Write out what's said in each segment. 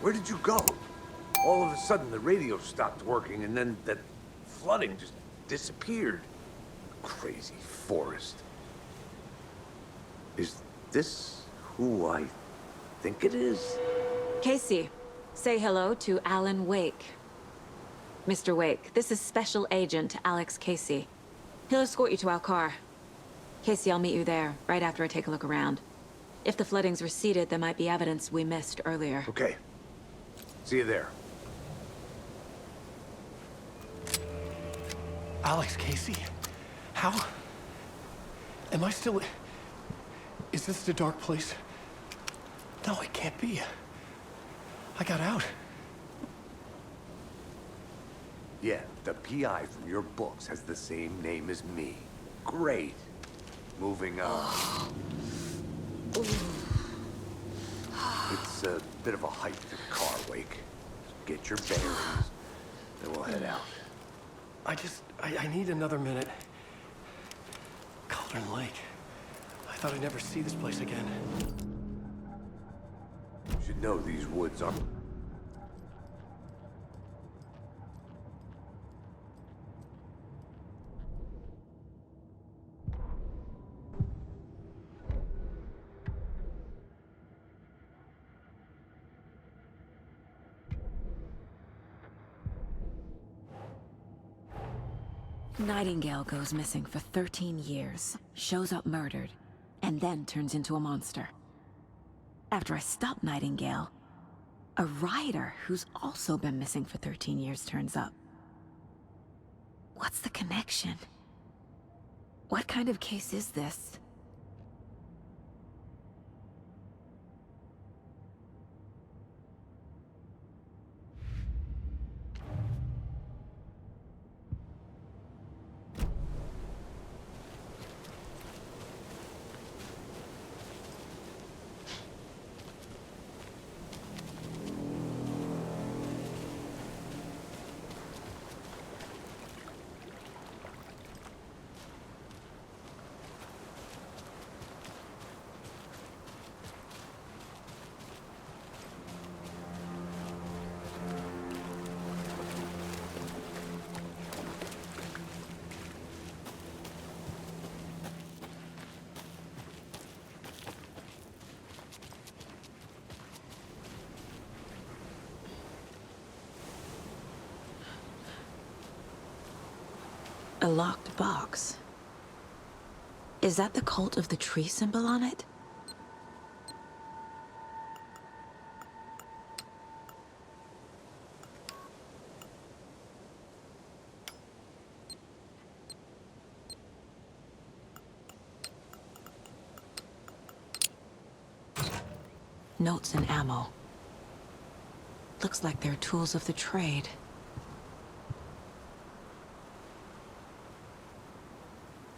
Where did you go? All of a sudden, the radio stopped working, and then that flooding just disappeared. Crazy forest. Is this who I think it is? Casey, say hello to Alan Wake. Mr. Wake, this is Special Agent Alex Casey. He'll escort you to our car. Casey, I'll meet you there, right after I take a look around. If the flooding's receded, there might be evidence we missed earlier. Okay. See you there. Alex Casey? How? Am I still... Is this the dark place? No, it can't be. I got out. Yeah, the PI from your books has the same name as me. Great. Moving on. It's a bit of a hike to the car, Wake. Get your bearings, then we'll head out. I need another minute. Cauldron Lake. I thought I'd never see this place again. You should know these woods are... Nightingale goes missing for 13 years, shows up murdered, and then turns into a monster. After I stop Nightingale, a rider who's also been missing for 13 years turns up. What's the connection? What kind of case is this? A locked box. Is that the cult of the tree symbol on it? Notes and ammo. Looks like they're tools of the trade.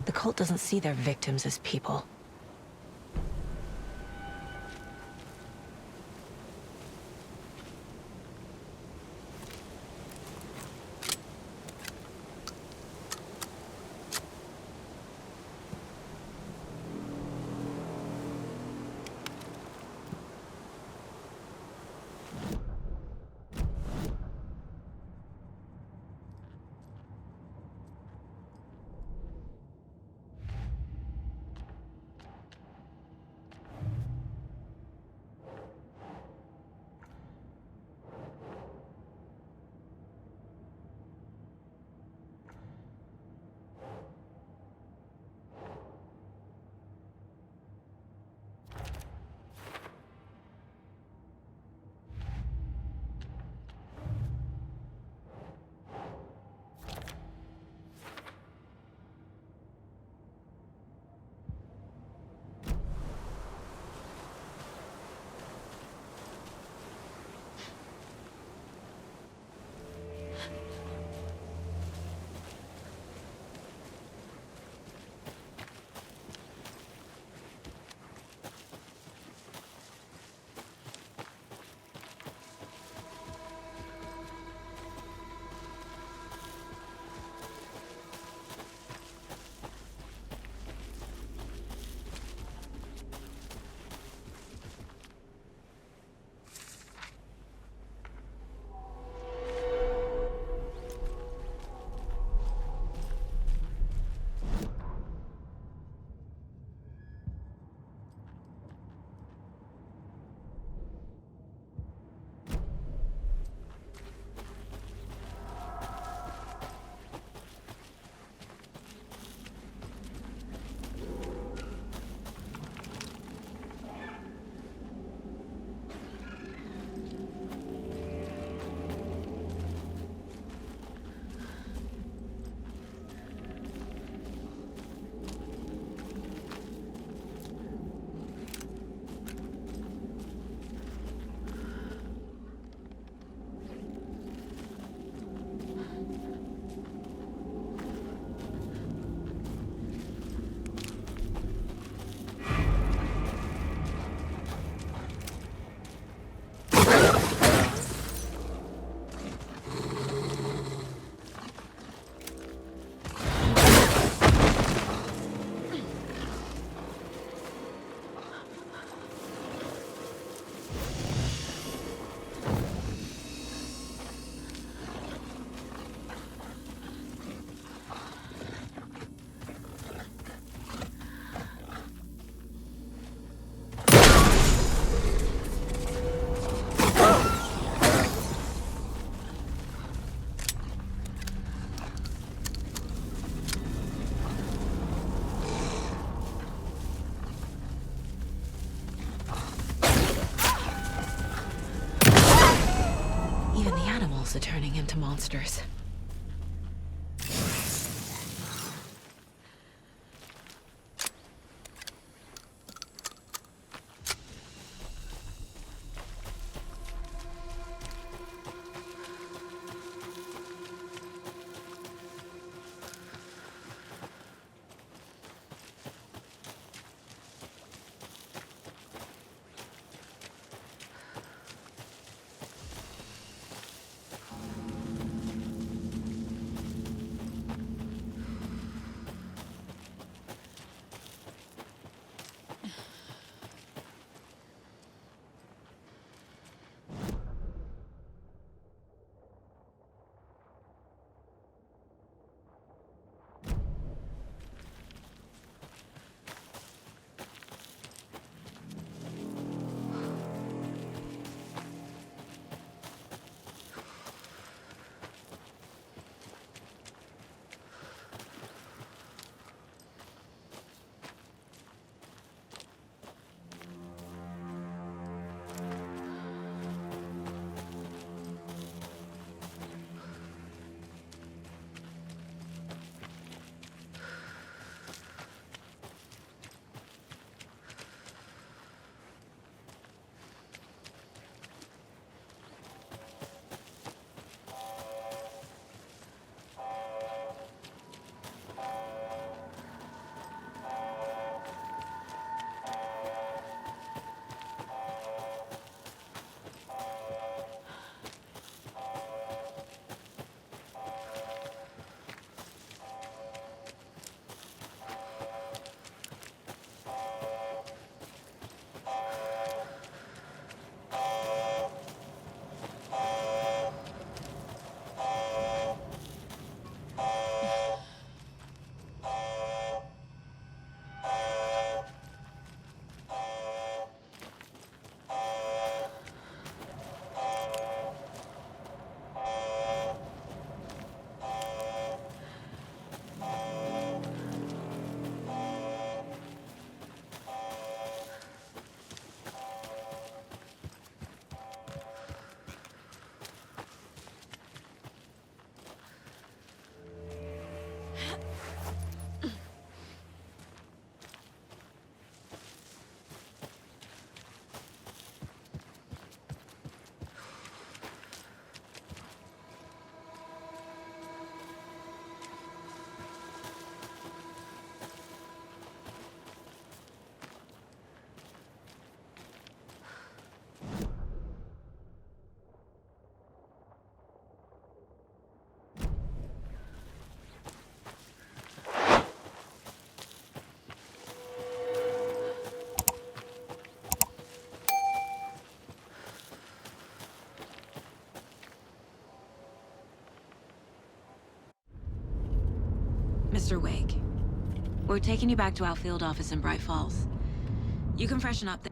The cult doesn't see their victims as people. are turning into monsters. Mr. Wake, we're taking you back to our field office in Bright Falls. You can freshen up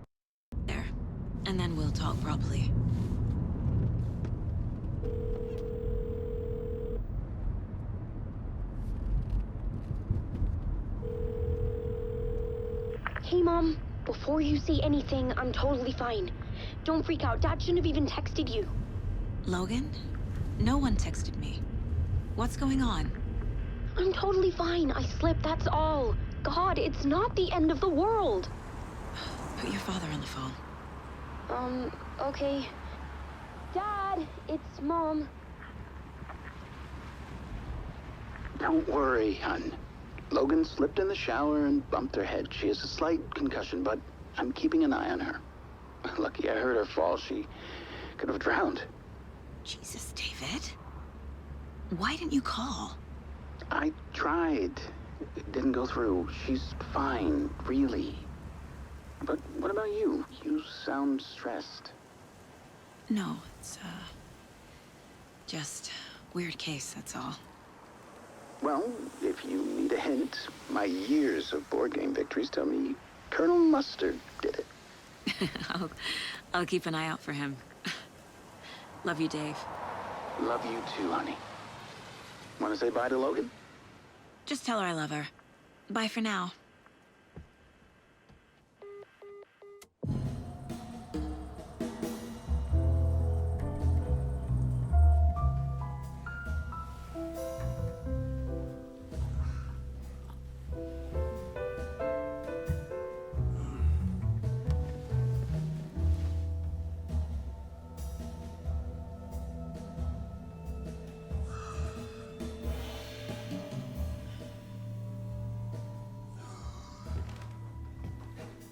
there, and then we'll talk properly. Hey, Mom. Before you say anything, I'm totally fine. Don't freak out. Dad shouldn't have even texted you. Logan? No one texted me. What's going on? I'm totally fine. I slipped, that's all. God, it's not the end of the world. Put your father on the phone. Okay. Dad, it's Mom. Don't worry, hon. Logan slipped in the shower and bumped her head. She has a slight concussion, but I'm keeping an eye on her. Lucky I heard her fall. She could have drowned. Jesus, David. Why didn't you call? I tried. It didn't go through. She's fine, really. But what about you? You sound stressed. No, it's, just weird case, that's all. Well, if you need a hint, my years of board game victories tell me Colonel Mustard did it. I'll keep an eye out for him. Love you, Dave. Love you too, honey. Want to say bye to Logan? Just tell her I love her. Bye for now.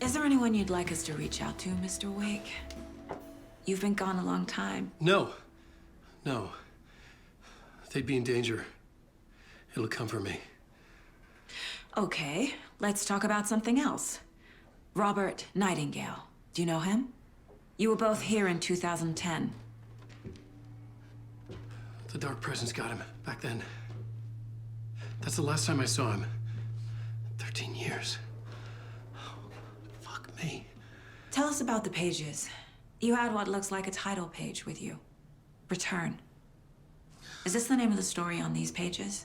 Is there anyone you'd like us to reach out to, Mr. Wake? You've been gone a long time. No. No. They'd be in danger. It'll come for me. Okay, let's talk about something else. Robert Nightingale. Do you know him? You were both here in 2010. The Dark Presence got him back then. That's the last time I saw him. 13 years. Oh, fuck me. Tell us about the pages. You had what looks like a title page with you. Return. Is this the name of the story on these pages?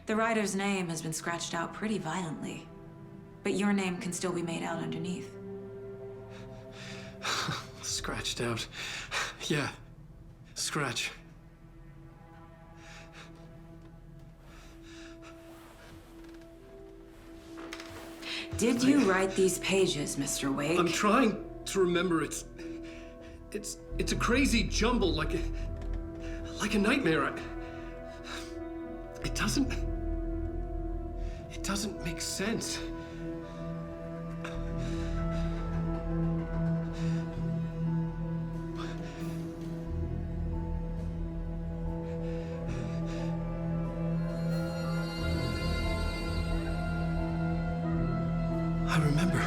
The writer's name has been scratched out pretty violently, but your name can still be made out underneath. Scratched out. Yeah. Scratch. Did you write these pages, Mr. Wake? I'm trying to remember. It's a crazy jumble, like a nightmare. It doesn't make sense. I remember.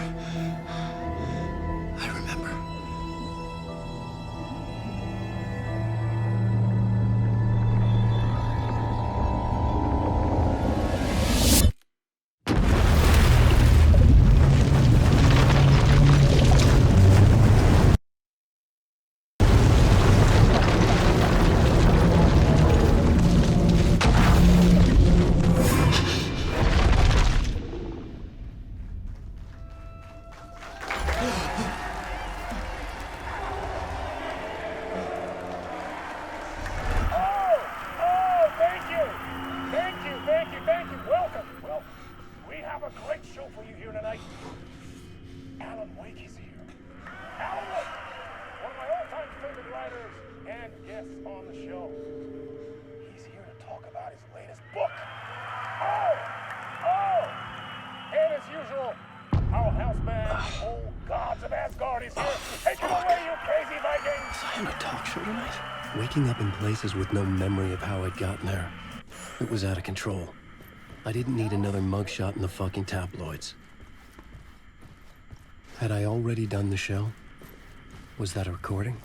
Waking up in places with no memory of how I'd gotten there. It was out of control. I didn't need another mugshot in the fucking tabloids. Had I already done the show? Was that a recording?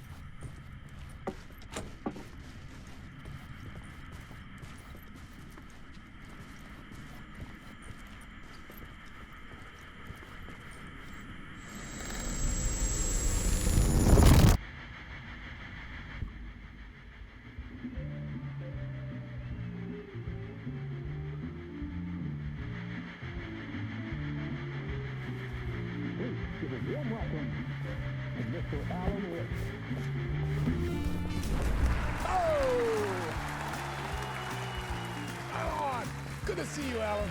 Good to see you, Alan.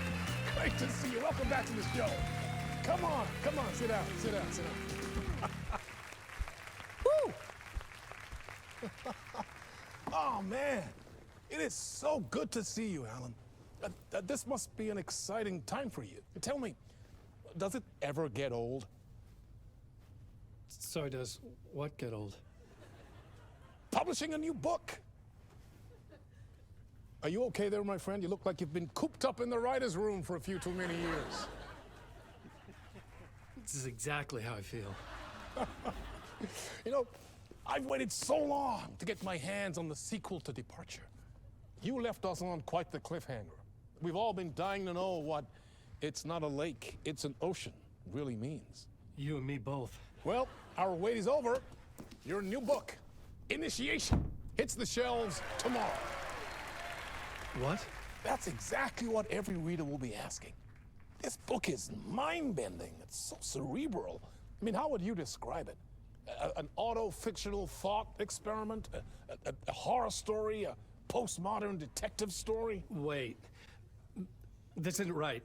Great to see you. Welcome back to the show. Come on, sit down. Woo! Oh, man. It is so good to see you, Alan. This must be an exciting time for you. Tell me, does it ever get old? So does what get old? Publishing a new book. Are you okay there, my friend? You look like you've been cooped up in the writer's room for a few too many years. This is exactly how I feel. You know, I've waited so long to get my hands on the sequel to Departure. You left us on quite the cliffhanger. We've all been dying to know what "it's not a lake, it's an ocean" really means. You and me both. Well, our wait is over. Your new book, Initiation, hits the shelves tomorrow. What? That's exactly what every reader will be asking. This book is mind-bending. It's so cerebral. I mean, how would you describe it? An auto-fictional thought experiment? A horror story? A postmodern detective story? Wait. This isn't right.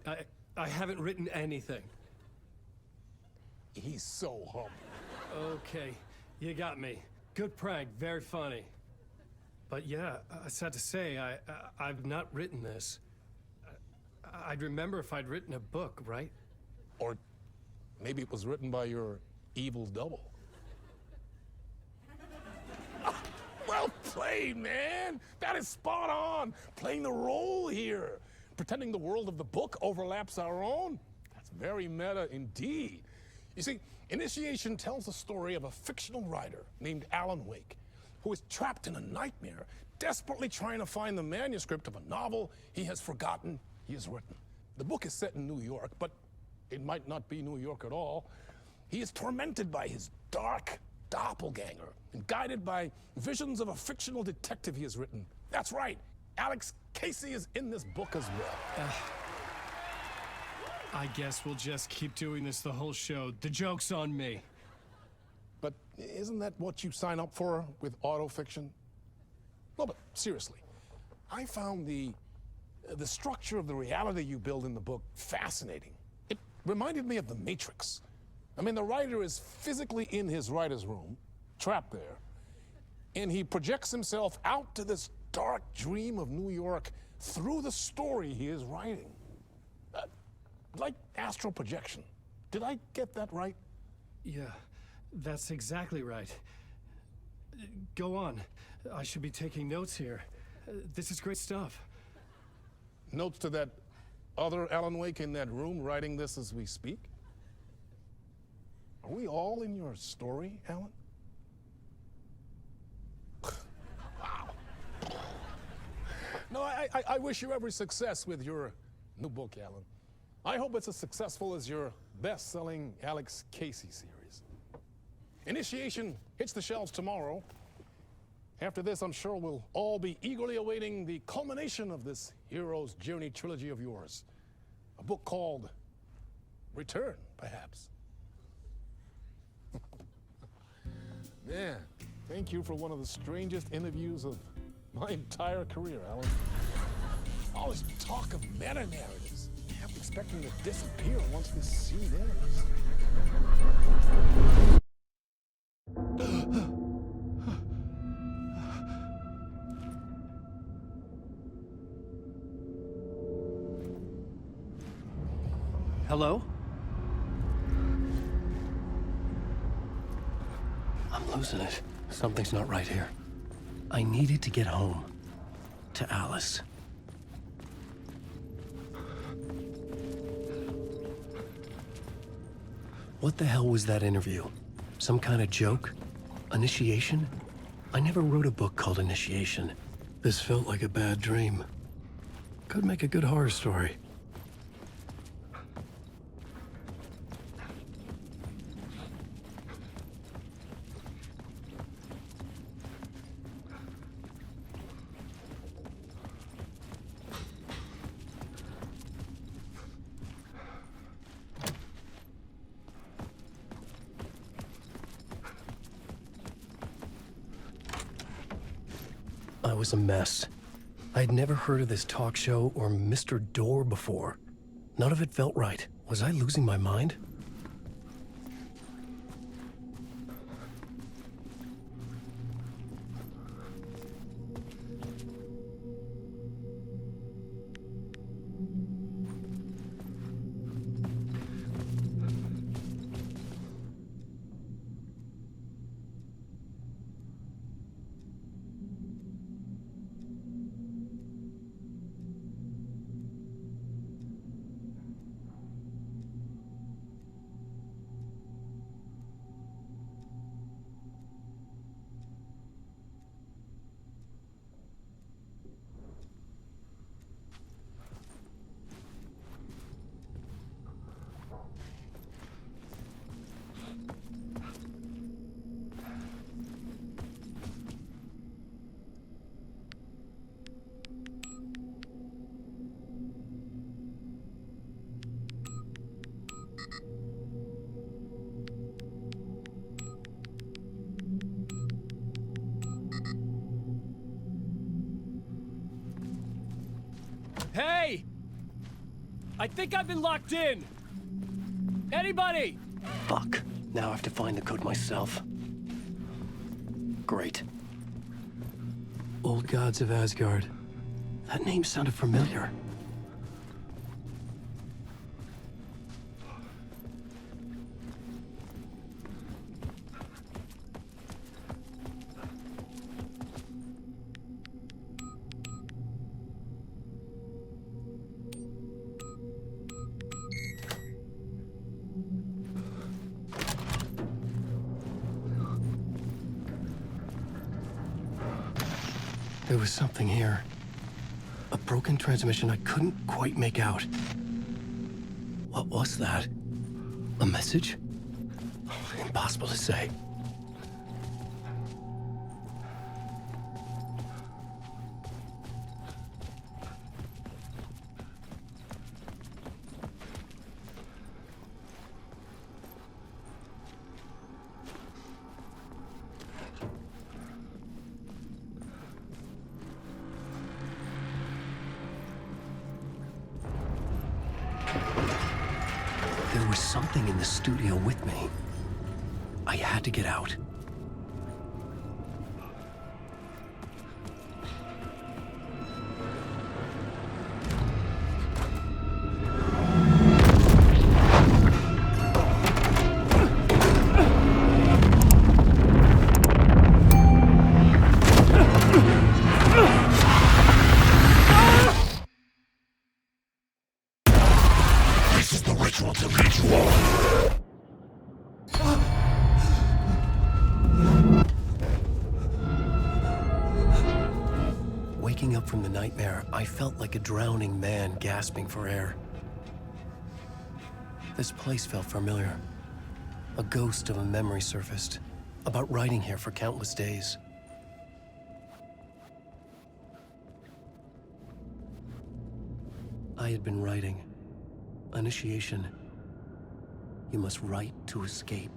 I haven't written anything. He's so humble. Okay, you got me. Good prank, very funny. But yeah, sad to say, I've not written this. I'd remember if I'd written a book, right? Or Maybe it was written by your evil double. Well played, man. That is spot on. Playing the role here. Pretending the world of the book overlaps our own. That's very meta indeed. You see, Initiation tells the story of a fictional writer named Alan Wake, who is trapped in a nightmare, desperately trying to find the manuscript of a novel he has forgotten he has written. The book is set in New York, but it might not be New York at all. He is tormented by his dark doppelganger and guided by visions of a fictional detective he has written. That's right, Alex Casey is in this book as well. I guess we'll just keep doing this the whole show. The joke's on me. But isn't that what you sign up for with autofiction? No, but seriously, I found the structure of the reality you build in the book fascinating. It reminded me of The Matrix. I mean, the writer is physically in his writer's room, trapped there, and he projects himself out to this dark dream of New York through the story he is writing. Like astral projection. Did I get that right? Yeah, that's exactly right. Go on. I should be taking notes here. This is great stuff. Notes to that other Alan Wake in that room writing this as we speak? Are we all in your story, Alan? Wow. No, I wish you every success with your new book, Alan. I hope it's as successful as your best-selling Alex Casey series. Initiation hits the shelves tomorrow. After this, I'm sure we'll all be eagerly awaiting the culmination of this hero's journey trilogy of yours. A book called Return, perhaps. Man, thank you for one of the strangest interviews of my entire career, Alan. All this talk of meta-narratives. I'm expecting to disappear once this scene ends. Hello? I'm losing it. Something's not right here. I needed to get home. To Alice. What the hell was that interview? Some kind of joke? Initiation? I never wrote a book called Initiation. This felt like a bad dream. Could make a good horror story. I was a mess. I had never heard of this talk show or Mr. Door before. None of it felt right. Was I losing my mind? Hey! I think I've been locked in! Anybody? Fuck. Now I have to find the code myself. Great. Old Gods of Asgard. That name sounded familiar. There was something here. A broken transmission I couldn't quite make out. What was that? A message? Impossible to say. There was something in the studio with me. I had to get out. Waking up from the nightmare, I felt like a drowning man gasping for air. This place felt familiar. A ghost of a memory surfaced, about writing here for countless days. I had been writing. Initiation. You must write to escape.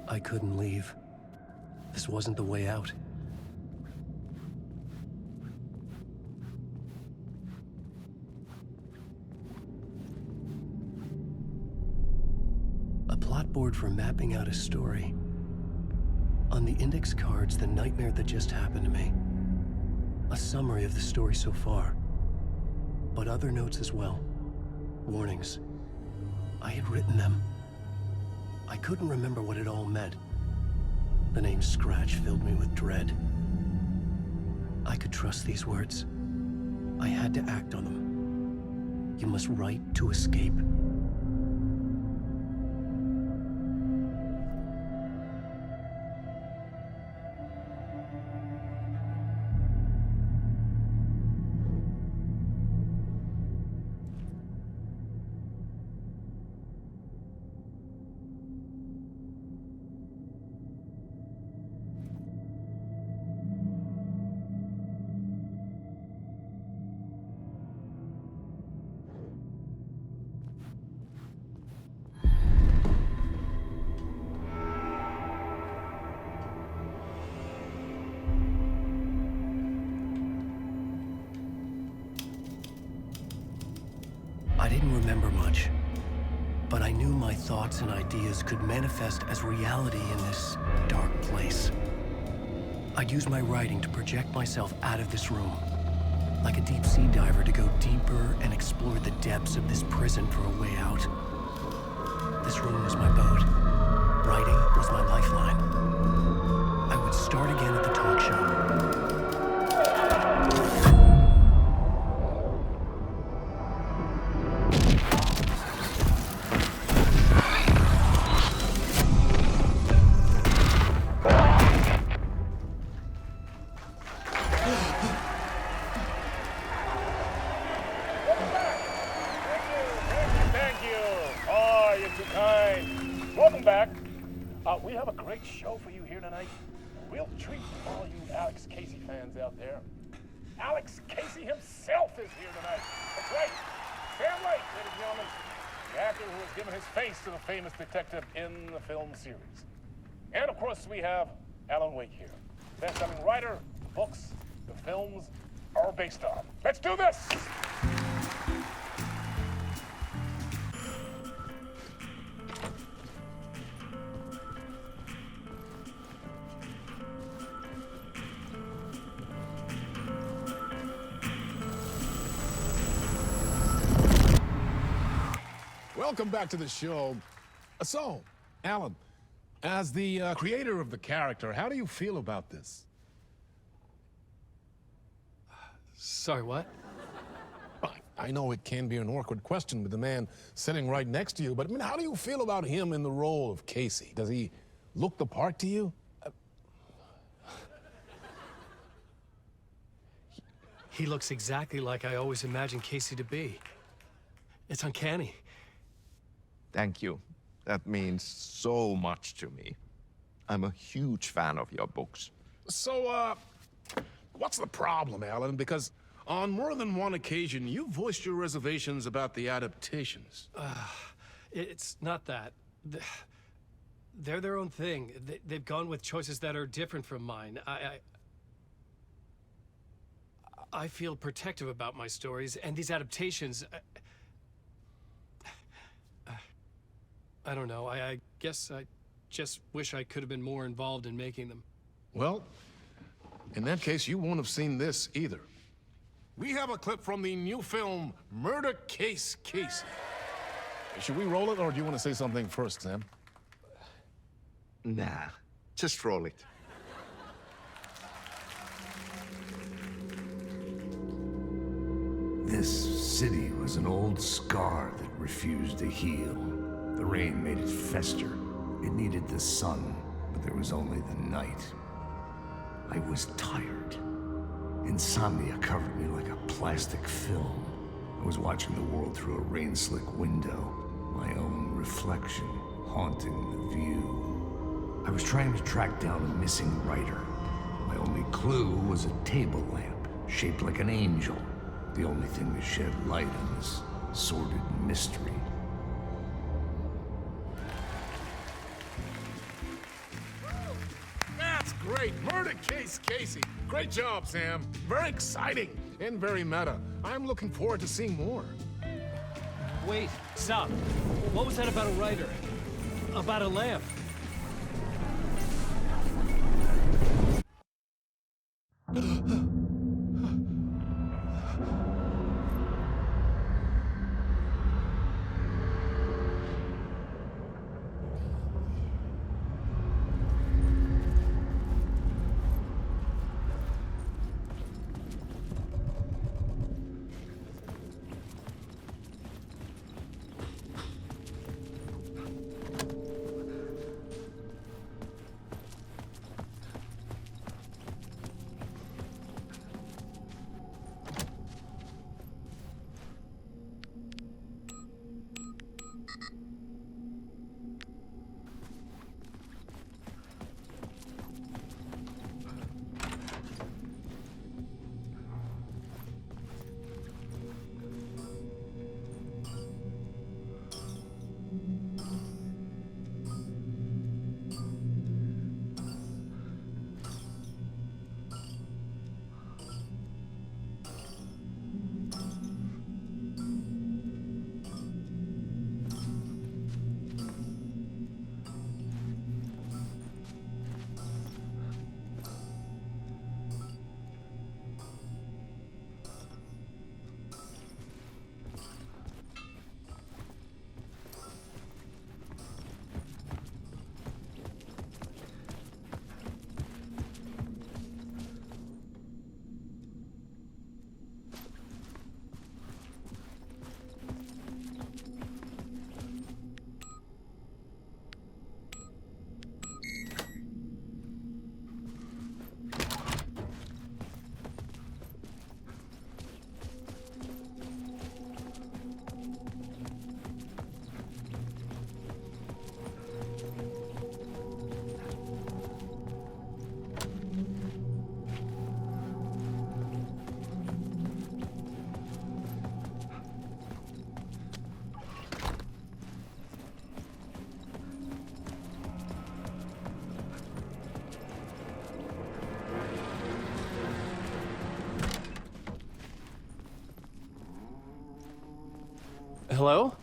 I couldn't leave. This wasn't the way out. A plot board for mapping out a story. On the index cards, the nightmare that just happened to me. A summary of the story so far. But other notes as well. Warnings. I had written them. I couldn't remember what it all meant. The name Scratch filled me with dread. I could trust these words. I had to act on them. You must write to escape. I didn't remember much, but I knew my thoughts and ideas could manifest as reality in this dark place. I'd use my writing to project myself out of this room, like a deep sea diver to go deeper and explore the depths of this prison for a way out. This room was my boat. Writing was my lifeline. I would start again at the talk show. Welcome back. We have a great show for you here tonight. Real treat for all you Alex Casey fans out there. Alex Casey himself is here tonight. That's right. Sam Lake, ladies and gentlemen. The actor who has given his face to the famous detective in the film series. And of course, we have Alan Wake here. Best-selling writer, books, the films are based on. Let's do this! Welcome back to the show. So, Alan, as the creator of the character, how do you feel about this? Sorry, what? I know it can be an awkward question with the man sitting right next to you, but I mean, how do you feel about him in the role of Casey? Does he look the part to you? He looks exactly like I always imagined Casey to be. It's uncanny. Thank you. That means so much to me. I'm a huge fan of your books. So, what's the problem, Alan? Because on more than one occasion, you voiced your reservations about the adaptations. It's not that. They're their own thing. They've gone with choices that are different from mine. I feel protective about my stories, and these adaptations... I don't know. I guess I just wish I could have been more involved in making them. Well, in that case, you won't have seen this either. We have a clip from the new film, Murder Case Casey. Should we roll it, or do you want to say something first, Sam? Nah, just roll it. This city was an old scar that refused to heal. The rain made it fester. It needed the sun, but there was only the night. I was tired. Insomnia covered me like a plastic film. I was watching the world through a rain-slick window, my own reflection haunting the view. I was trying to track down a missing writer. My only clue was a table lamp, shaped like an angel. The only thing to shed light on this sordid mystery. That's great! Murder Case Casey! Great job, Sam. Very exciting and very meta. I'm looking forward to seeing more. Wait, stop. What was that about a writer? About a lamp? Hello?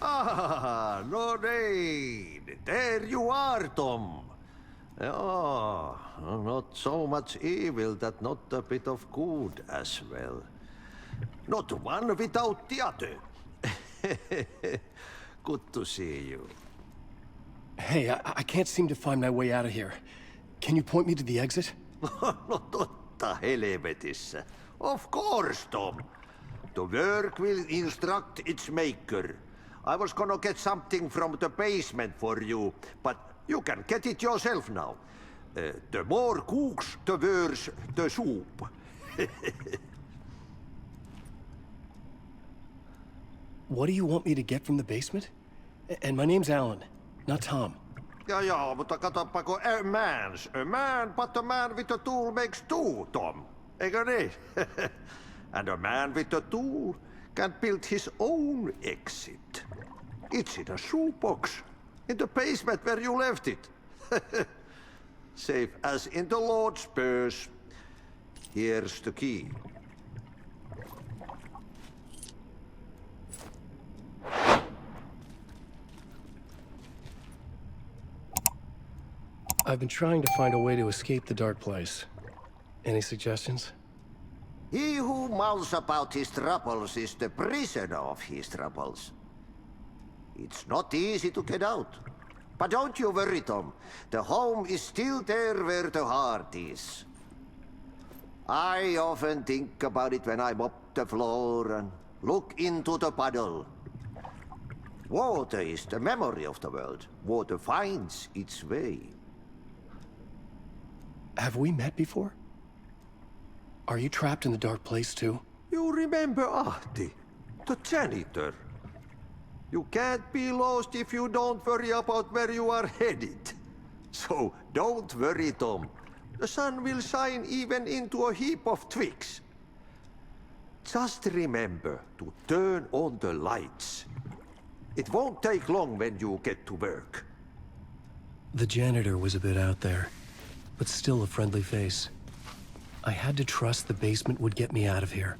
Ah, Lorraine! There you are, Tom. Oh, not so much evil that not a bit of good as well. Not one without the other. Good to see you. Hey, I can't seem to find my way out of here. Can you point me to the exit? No totta helvetissä. Of course, Tom. The work will instruct its maker. I was gonna get something from the basement for you, but you can get it yourself now. The more cooks, the worse the soup. What do you want me to get from the basement? And my name's Alan, not Tom. Ja, mutta katsopako a man, but a man with a tool makes two, Tom. Eikö niin? And a man with a tool can build his own exit. It's in a shoebox, in the basement where you left it. Safe as in the Lord's purse. Here's the key. I've been trying to find a way to escape the dark place. Any suggestions? He who mulls about his troubles is the prisoner of his troubles. It's not easy to get out. But don't you worry, Tom. The home is still there where the heart is. I often think about it when I mop the floor and look into the puddle. Water is the memory of the world. Water finds its way. Have we met before? Are you trapped in the dark place too? You remember Ahti, the janitor. You can't be lost if you don't worry about where you are headed. So don't worry, Tom. The sun will shine even into a heap of twigs. Just remember to turn on the lights. It won't take long when you get to work. The janitor was a bit out there, but still a friendly face. I had to trust the basement would get me out of here.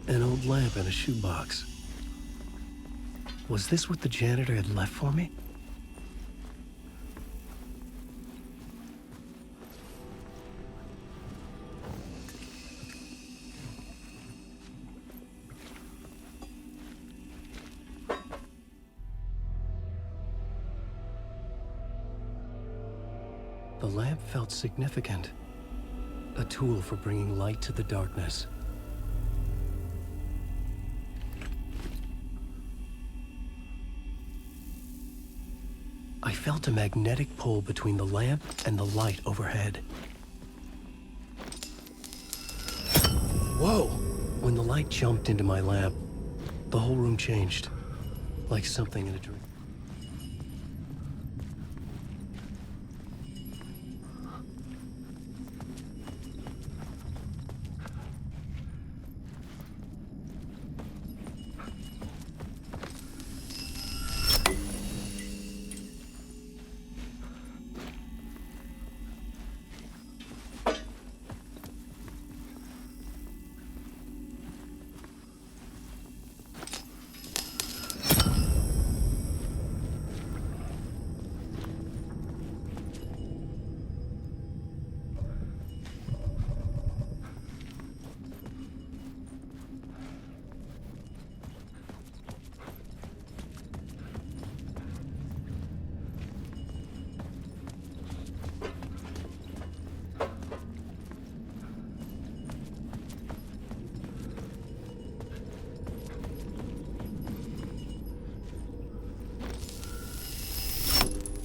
An old lamp in a shoebox. Was this what the janitor had left for me? The lamp felt significant. A tool for bringing light to the darkness. I felt a magnetic pull between the lamp and the light overhead. Whoa! When the light jumped into my lamp, the whole room changed, like something in a dream.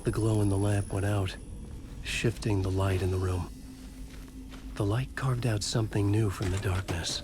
The glow in the lamp went out, shifting the light in the room. The light carved out something new from the darkness.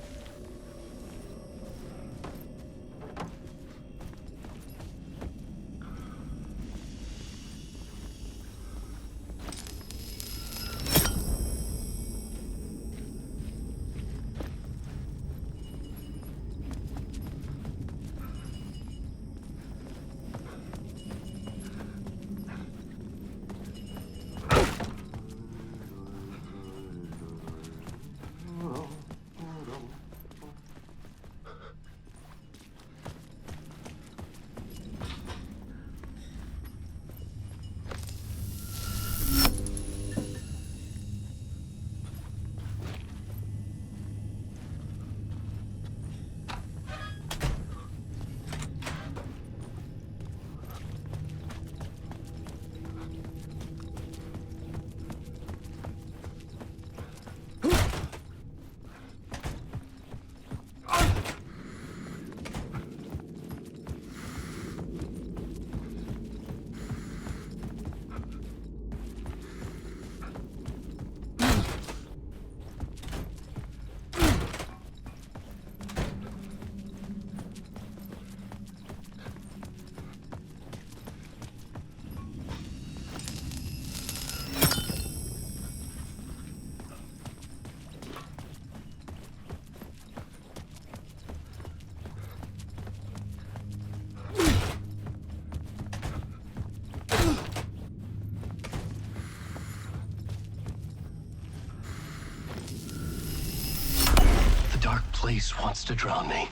dark place wants to drown me.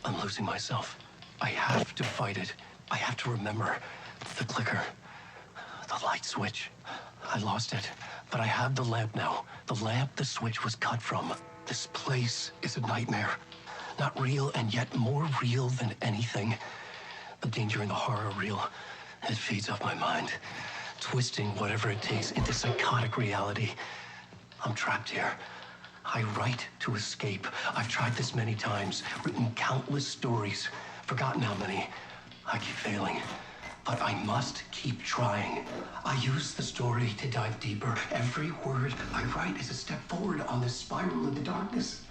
I'm losing myself. I have to fight it. I have to remember. The clicker. The light switch. I lost it. But I have the lamp now. The lamp the switch was cut from. This place is a nightmare. Not real, and yet more real than anything. The danger and the horror are real. It feeds off my mind, twisting whatever it takes into psychotic reality. I'm trapped here. I write to escape. I've tried this many times, written countless stories, forgotten how many. I keep failing, but I must keep trying. I use the story to dive deeper. Every word I write is a step forward on this spiral into darkness.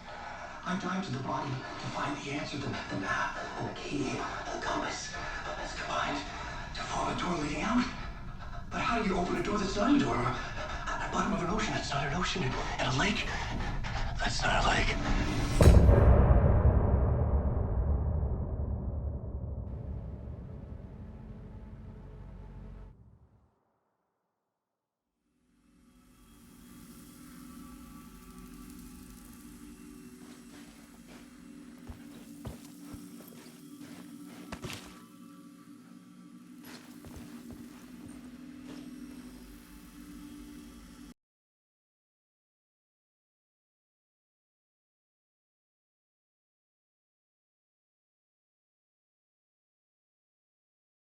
I dive to the bottom to find the answer, the map, and the key, and the compass. It's combined to form a door leading out. But how do you open a door that's not a door? At the bottom of an ocean that's not an ocean, and a lake that's not a lake.